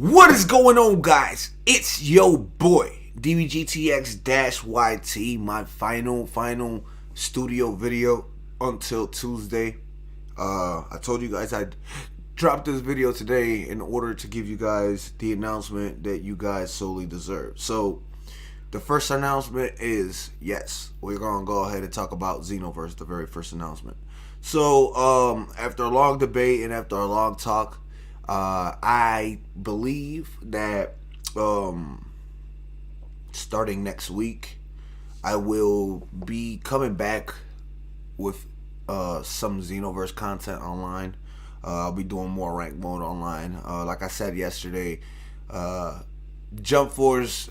What is going on, guys? It's yo boy DBGTX-YT. My final studio video until Tuesday. I told you guys I'd drop this video today in order to give you guys the announcement that you guys solely deserve. So the first announcement is, yes, we're gonna go ahead and talk about Xenoverse, the very first announcement. So after a long debate and after a long talk, I believe that starting next week, I will be coming back with some Xenoverse content online. I'll be doing more rank mode online. Like I said yesterday, Jump Force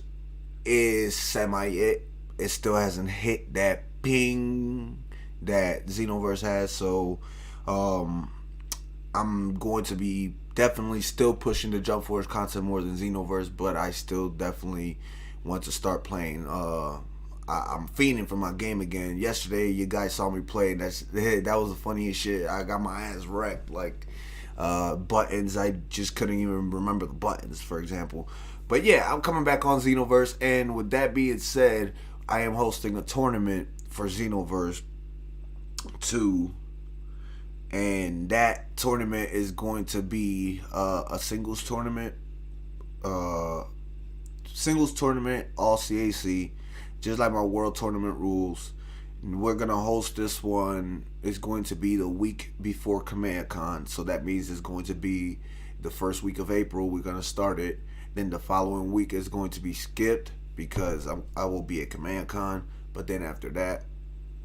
is semi-it. It still hasn't hit that ping that Xenoverse has. So I'm going to be definitely still pushing the Jump Force content more than Xenoverse, but I still definitely want to start playing. I'm fiending for my game again. Yesterday, you guys saw me play, and that was the funniest shit. I got my ass wrecked. Like buttons, I just couldn't even remember the buttons, for example. But yeah, I'm coming back on Xenoverse, and with that being said, I am hosting a tournament for Xenoverse 2. And that tournament is going to be a singles tournament. All CAC, just like my world tournament rules. And we're gonna host this one. It's going to be the week before Command Con, so that means it's going to be the first week of April. We're gonna start it. Then the following week is going to be skipped because I will be at Command Con. But then after that,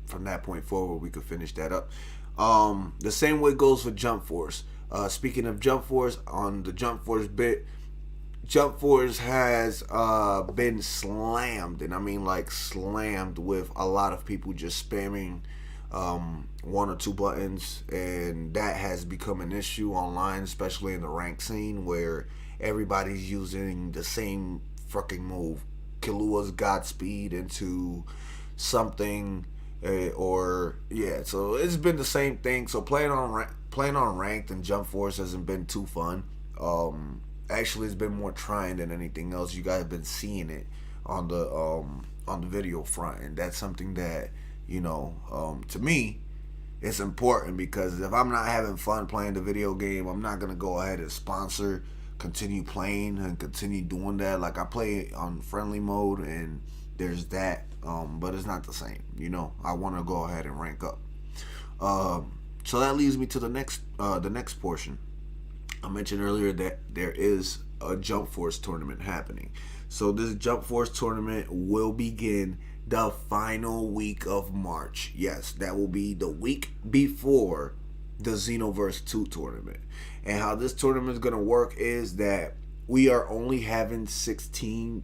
from that point forward, we could finish that up. The same way goes for Jump Force. Speaking of Jump Force, on the Jump Force bit, Jump Force has been slammed, and I mean like slammed, with a lot of people just spamming one or two buttons, and that has become an issue online, especially in the rank scene where everybody's using the same fucking move. Killua's Godspeed into something. So it's been the same thing. So playing on ranked and Jump Force hasn't been too fun. Actually, it's been more trying than anything else. You guys have been seeing it on the video front, and that's something that, to me, it's important, because if I'm not having fun playing the video game, I'm not gonna go ahead and continue playing and continue doing that. Like, I play on friendly mode, and there's that. But it's not the same, I want to go ahead and rank up. So that leads me to the next portion. I mentioned earlier that there is a Jump Force tournament happening. So this Jump Force tournament will begin the final week of March. Yes, that will be the week before the Xenoverse 2 tournament. And how this tournament is going to work is that we are only having 16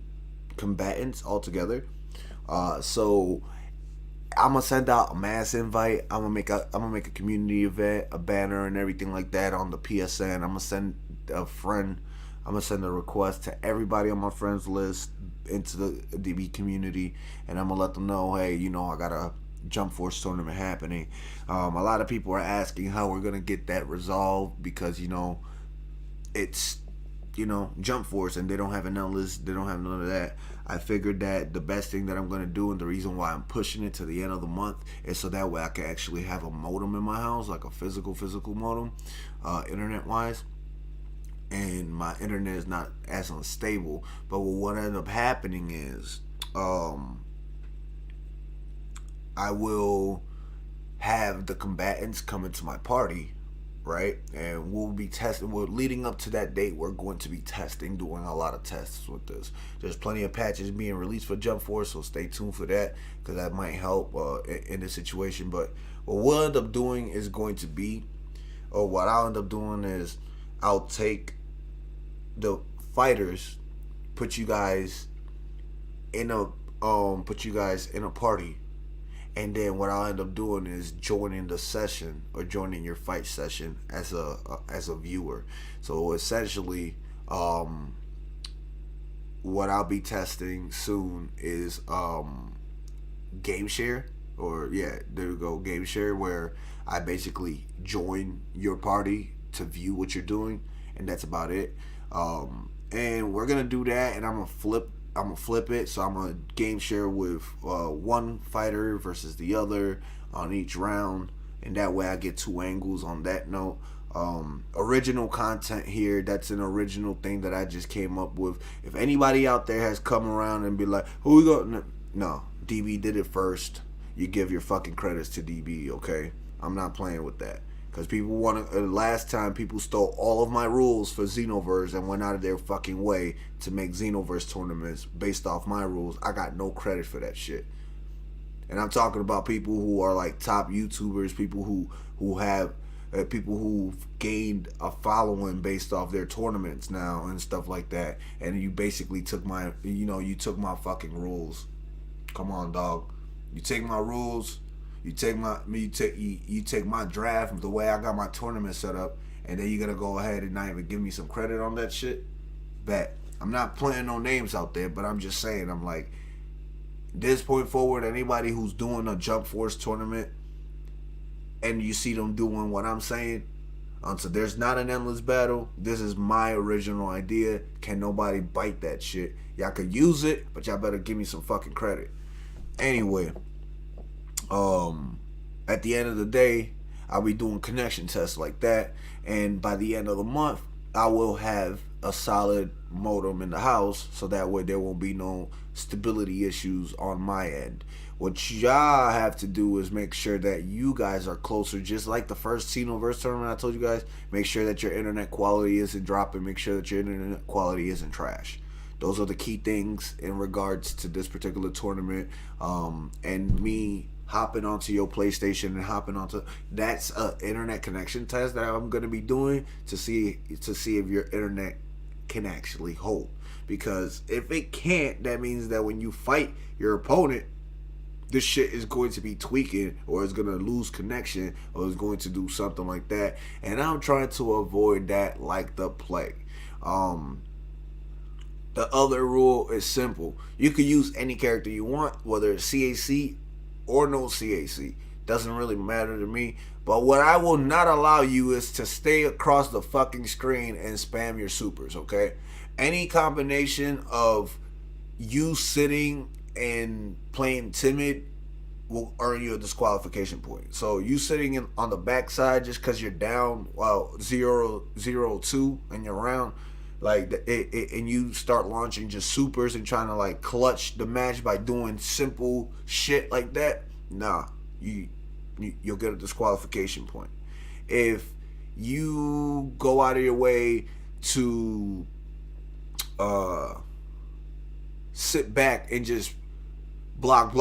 combatants altogether. So I'm gonna send out a mass invite. I'm gonna make a community event, a banner, and everything like that on the PSN. I'm gonna send a request to everybody on my friends list into the DB community, and I'm gonna let them know, hey, I got a Jump Force tournament happening. A lot of people are asking how we're gonna get that resolved, because it's Jump Force, and they don't have an list, they don't have none of that. I figured that the best thing that I'm going to do, and the reason why I'm pushing it to the end of the month, is so that way I can actually have a modem in my house, like a physical modem, internet wise. And my internet is not as unstable. But what ended up happening is I will have the combatants come into my party, right? And we'll be testing. We're leading up to that date. We're going to be doing a lot of tests with this. There's plenty of patches being released for Jump Force, so stay tuned for that, because that might help in this situation. But what we'll end up doing is what I'll end up doing is I'll take the fighters, put you guys in a party. And then what I'll end up doing is joining the session, or joining your fight session as a viewer. So essentially, what I'll be testing soon is game share, game share, where I basically join your party to view what you're doing, and that's about it. And we're gonna do that, and I'm gonna flip it. So I'm gonna game share with one fighter versus the other on each round, and that way I get two angles on that note. Original content here. That's an original thing that I just came up with. If anybody out there has come around and be like, "Who we go?" No, DB did it first. You give your fucking credits to DB, okay? I'm not playing with that. Because people want to. Last time, people stole all of my rules for Xenoverse and went out of their fucking way to make Xenoverse tournaments based off my rules. I got no credit for that shit. And I'm talking about people who are like top YouTubers, people who have people who've gained a following based off their tournaments now and stuff like that. And you basically took my, you took my fucking rules. Come on, dog. You take my rules. You take my draft, the way I got my tournament set up, and then you're gonna go ahead and not even give me some credit on that shit. Bet. I'm not playing no names out there, but I'm just saying, I'm like, this point forward, anybody who's doing a Jump Force tournament and you see them doing what I'm saying, so there's not an endless battle. This is my original idea. Can nobody bite that shit? Y'all could use it, but y'all better give me some fucking credit. Anyway, at the end of the day, I'll be doing connection tests like that, and by the end of the month, I will have a solid modem in the house, so that way there won't be no stability issues on my end. What y'all have to do is make sure that you guys are closer, just like the first Xenoverse tournament I told you guys. Make sure that your internet quality isn't dropping. Make sure that your internet quality isn't trash. Those are the key things in regards to this particular tournament. And me hopping onto your PlayStation and hopping onto, that's a internet connection test that I'm gonna be doing to see if your internet can actually hold. Because if it can't, that means that when you fight your opponent, this shit is going to be tweaking, or it's going to lose connection, or it's going to do something like that. And I'm trying to avoid that like the plague. The other rule is simple. You can use any character you want, whether it's CAC or no CAC. Doesn't really matter to me. But what I will not allow you is to stay across the fucking screen and spam your supers, okay? Any combination of you sitting and playing timid will earn you a disqualification point. So you sitting on the backside just because you're down, 0-2 in your round, like and you start launching just supers and trying to like clutch the match by doing simple shit like that, nah, you'll get a disqualification point. If you go out of your way to sit back and just block,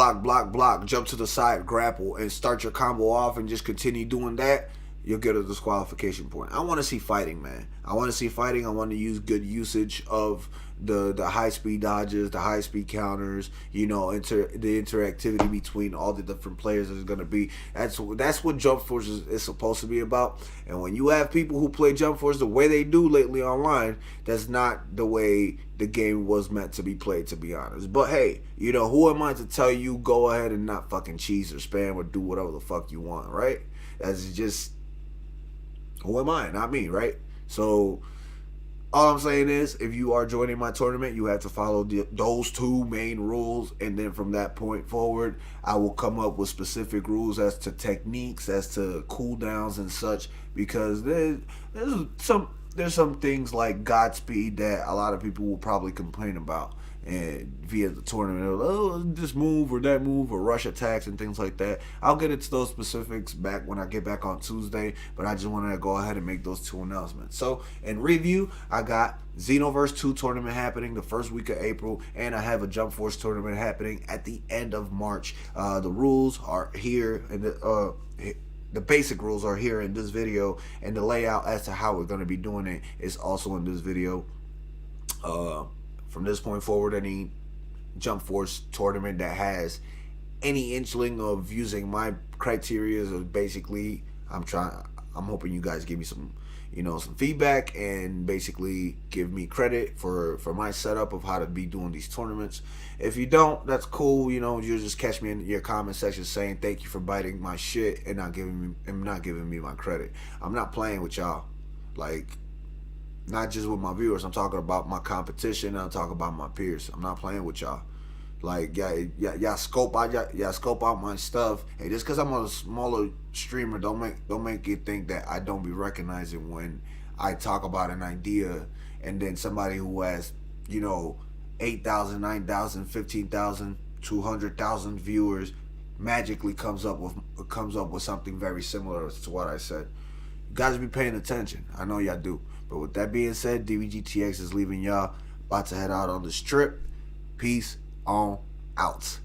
jump to the side, grapple, and start your combo off and just continue doing that, you'll get a disqualification point. I want to see fighting, man. I want to see fighting. I want to use good usage of the high speed dodges, the high speed counters, the interactivity between all the different players is going to be. That's what Jump Force is supposed to be about. And when you have people who play Jump Force the way they do lately online, that's not the way the game was meant to be played, to be honest. But hey, who am I to tell you go ahead and not fucking cheese or spam or do whatever the fuck you want, right? That's just, who am I? Not me, right? So all I'm saying is, if you are joining my tournament, you have to follow those two main rules, and then from that point forward, I will come up with specific rules as to techniques, as to cooldowns and such, because there's some things like Godspeed that a lot of people will probably complain about and via the tournament, this move or that move or rush attacks and things like that. I'll get into those specifics back when I get back on Tuesday, but I just wanted to go ahead and make those two announcements. So in review, I got Xenoverse 2 tournament happening the first week of April, and I have a Jump Force tournament happening at the end of March. The rules are here, and the basic rules are here in this video, and the layout as to how we're going to be doing it is also in this video. From this point forward, any Jump Force tournament that has any inkling of using my criteria is basically, I'm hoping you guys give me some feedback and basically give me credit for my setup of how to be doing these tournaments. If you don't, that's cool. You'll just catch me in your comment section saying thank you for biting my shit and not giving me my credit. I'm not playing with y'all. Like, Not just with my viewers. I'm talking about my competition. I'm talking about my peers. I'm not playing with y'all. Like, y'all scope out, y'all scope out my stuff. Hey, just because I'm a smaller streamer, don't make you think that I don't be recognizing when I talk about an idea, and then somebody who has, 8,000, 9,000, 15,000, 200,000 viewers magically comes up with something very similar to what I said. You guys be paying attention. I know y'all do. But with that being said, DVGTX is leaving y'all. About to head out on this trip. Peace on out.